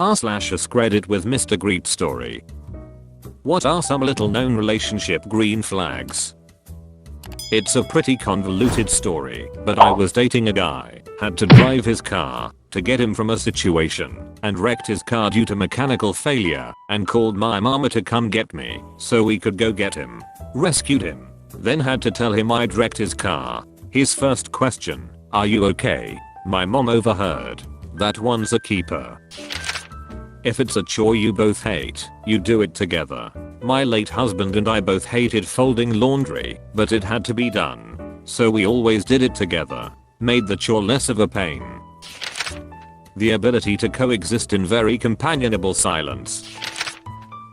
r/AskReddit with Mr. GreatStory. What are some little known relationship green flags? It's a pretty convoluted story, but I was dating a guy, had to drive his car to get him from a situation, and wrecked his car due to mechanical failure, and called my mama to come get me so we could go get him. Rescued him. Then had to tell him I'd wrecked his car. His first question, "Are you okay?" My mom overheard. That one's a keeper. If it's a chore you both hate, you do it together. My late husband and I both hated folding laundry, but it had to be done. So we always did it together. Made the chore less of a pain. The ability to coexist in very companionable silence.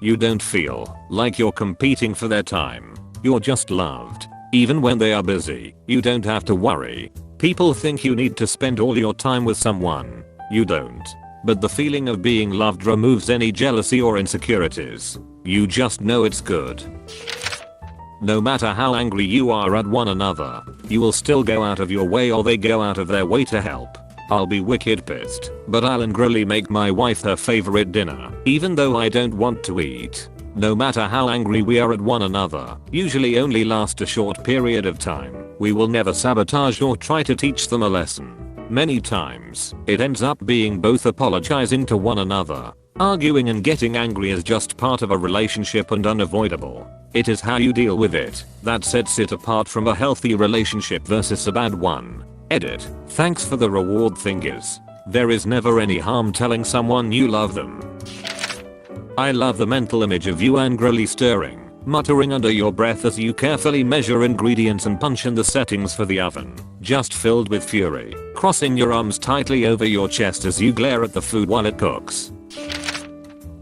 You don't feel like you're competing for their time. You're just loved. Even when they are busy, you don't have to worry. People think you need to spend all your time with someone. You don't. But the feeling of being loved removes any jealousy or insecurities. You just know it's good. No matter how angry you are at one another, you will still go out of your way or they go out of their way to help. I'll be wicked pissed, but I'll angrily make my wife her favorite dinner, even though I don't want to eat. No matter how angry we are at one another, usually only last a short period of time, we will never sabotage or try to teach them a lesson. Many times, it ends up being both apologizing to one another. Arguing and getting angry is just part of a relationship and unavoidable. It is how you deal with it that sets it apart from a healthy relationship versus a bad one. Edit. Thanks for the reward thingies. There is never any harm telling someone you love them. I love the mental image of you angrily stirring, muttering under your breath as you carefully measure ingredients and punch in the settings for the oven, just filled with fury, crossing your arms tightly over your chest as you glare at the food while it cooks.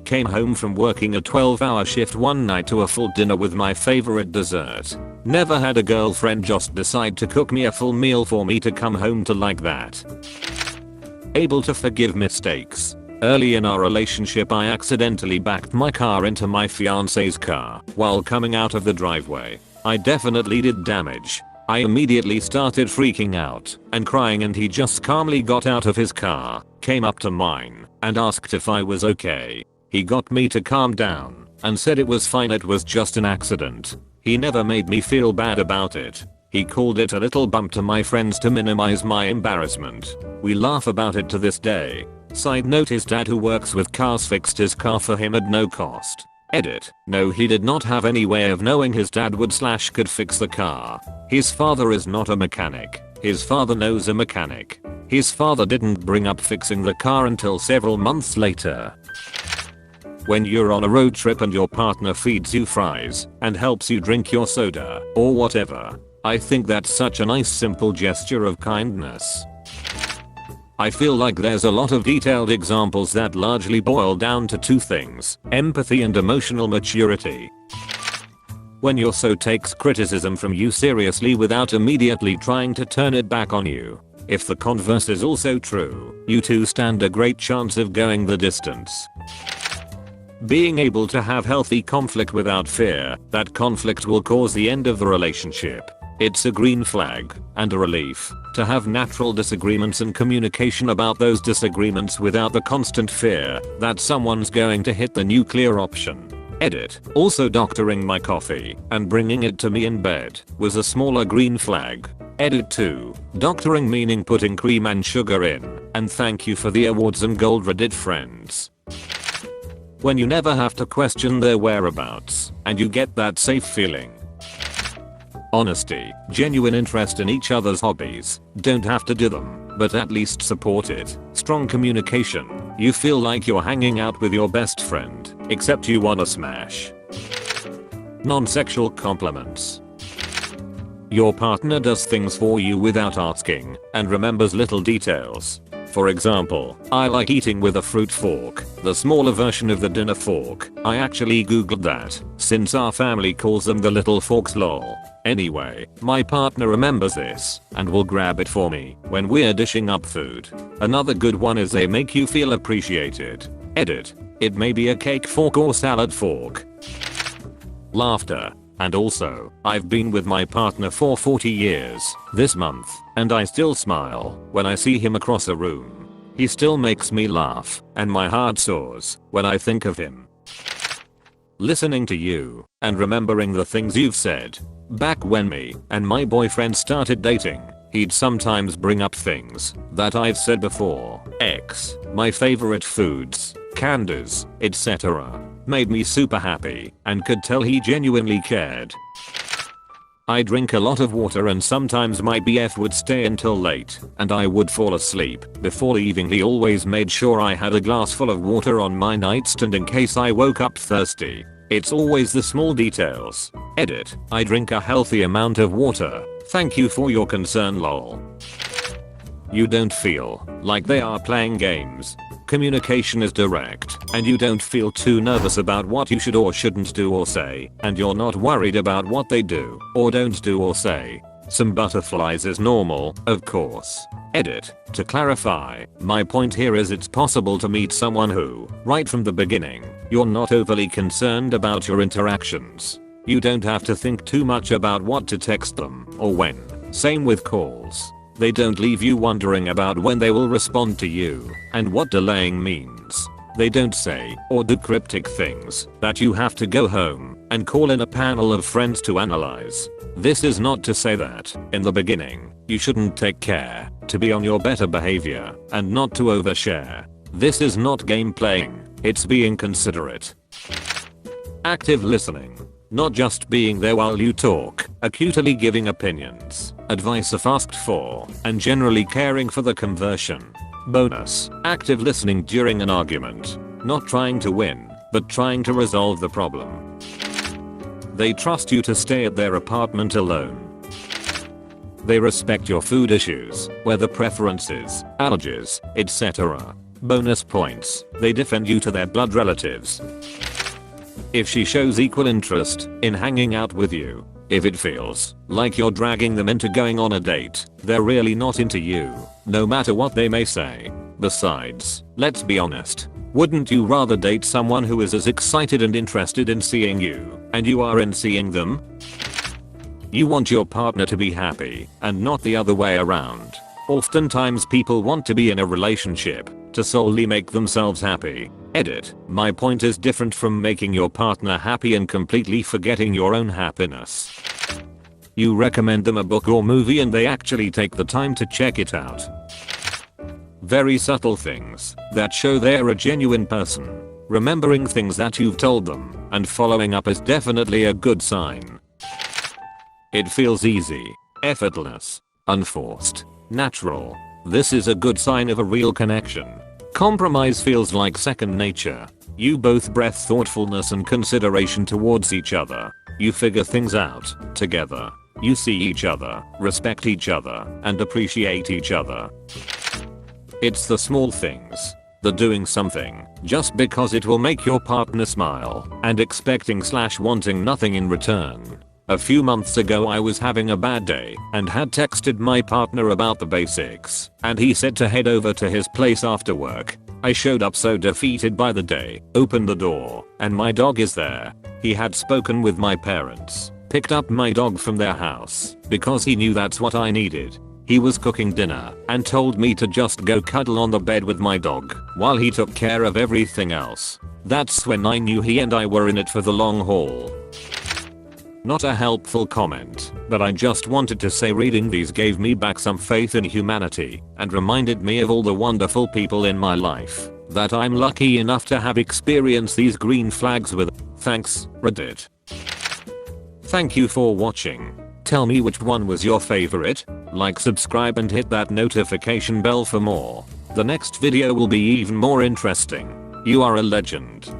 Came home from working a 12-hour shift one night to a full dinner with my favorite dessert. Never had a girlfriend just decide to cook me a full meal for me to come home to like that. Able to forgive mistakes. Early in our relationship I accidentally backed my car into my fiance's car while coming out of the driveway. I definitely did damage. I immediately started freaking out and crying and he just calmly got out of his car, came up to mine, and asked if I was okay. He got me to calm down and said it was fine, it was just an accident. He never made me feel bad about it. He called it a little bump to my friends to minimize my embarrassment. We laugh about it to this day. Side note, his dad who works with cars fixed his car for him at no cost. Edit. No, he did not have any way of knowing his dad would/could fix the car. His father is not a mechanic. His father knows a mechanic. His father didn't bring up fixing the car until several months later. When you're on a road trip and your partner feeds you fries and helps you drink your soda or whatever, I think that's such a nice simple gesture of kindness. I feel like there's a lot of detailed examples that largely boil down to two things: empathy and emotional maturity. When your so takes criticism from you seriously without immediately trying to turn it back on you. If the converse is also true, you two stand a great chance of going the distance. Being able to have healthy conflict without fear that conflict will cause the end of the relationship. It's a green flag and a relief to have natural disagreements and communication about those disagreements without the constant fear that someone's going to hit the nuclear option. Edit. Also, doctoring my coffee and bringing it to me in bed was a smaller green flag. Edit 2. Doctoring meaning putting cream and sugar in, and thank you for the awards and gold Reddit friends. When you never have to question their whereabouts and you get that safe feeling. Honesty, genuine interest in each other's hobbies. Don't have to do them, but at least support it. Strong communication. You feel like you're hanging out with your best friend, except you wanna smash. Non-sexual compliments. Your partner does things for you without asking and remembers little details. For example, I like eating with a fruit fork, the smaller version of the dinner fork. I actually googled that, since our family calls them the little forks lol. Anyway, my partner remembers this and will grab it for me when we're dishing up food. Another good one is they make you feel appreciated. Edit. It may be a cake fork or salad fork. Laughter. And also, I've been with my partner for 40 years this month, and I still smile when I see him across a room. He still makes me laugh, and my heart soars when I think of him. Listening to you and remembering the things you've said. Back when me and my boyfriend started dating, he'd sometimes bring up things that I've said before. My favorite foods, candies, etc. Made me super happy and could tell he genuinely cared. I drink a lot of water and sometimes my BF would stay until late and I would fall asleep. Before leaving he always made sure I had a glass full of water on my nightstand in case I woke up thirsty. It's always the small details. I drink a healthy amount of water. Thank you for your concern lol. You don't feel like they are playing games. Communication is direct, and you don't feel too nervous about what you should or shouldn't do or say, and you're not worried about what they do or don't do or say. Some butterflies is normal, of course. To clarify, my point here is it's possible to meet someone who, right from the beginning, you're not overly concerned about your interactions. You don't have to think too much about what to text them or when. Same with calls. They don't leave you wondering about when they will respond to you and what delaying means. They don't say or do cryptic things that you have to go home and call in a panel of friends to analyze. This is not to say that, in the beginning, you shouldn't take care to be on your better behavior and not to overshare. This is not game playing, it's being considerate. Active listening. Not just being there while you talk, acutely giving opinions, advice if asked for, and generally caring for the conversion. Bonus, active listening during an argument. Not trying to win, but trying to resolve the problem. They trust you to stay at their apartment alone. They respect your food issues, weather preferences, allergies, etc. Bonus points, they defend you to their blood relatives. If she shows equal interest in hanging out with you, if it feels like you're dragging them into going on a date, they're really not into you, no matter what they may say. Besides, let's be honest, wouldn't you rather date someone who is as excited and interested in seeing you and you are in seeing them? You want your partner to be happy and not the other way around. Oftentimes people want to be in a relationship to solely make themselves happy. My point is different from making your partner happy and completely forgetting your own happiness. You recommend them a book or movie and they actually take the time to check it out. Very subtle things that show they're a genuine person. Remembering things that you've told them and following up is definitely a good sign. It feels easy, effortless, unforced, natural. This is a good sign of a real connection. Compromise feels like second nature. You both breath thoughtfulness and consideration towards each other. You figure things out together. You see each other, respect each other, and appreciate each other. It's the small things. The doing something just because it will make your partner smile and expecting/wanting nothing in return. A few months ago I was having a bad day and had texted my partner about the basics, and he said to head over to his place after work. I showed up so defeated by the day, opened the door, and my dog is there. He had spoken with my parents, picked up my dog from their house because he knew that's what I needed. He was cooking dinner and told me to just go cuddle on the bed with my dog while he took care of everything else. That's when I knew he and I were in it for the long haul. Not a helpful comment, but I just wanted to say reading these gave me back some faith in humanity and reminded me of all the wonderful people in my life that I'm lucky enough to have experienced these green flags with. Thanks, Reddit. Thank you for watching. Tell me which one was your favorite. Like, subscribe and hit that notification bell for more. The next video will be even more interesting. You are a legend.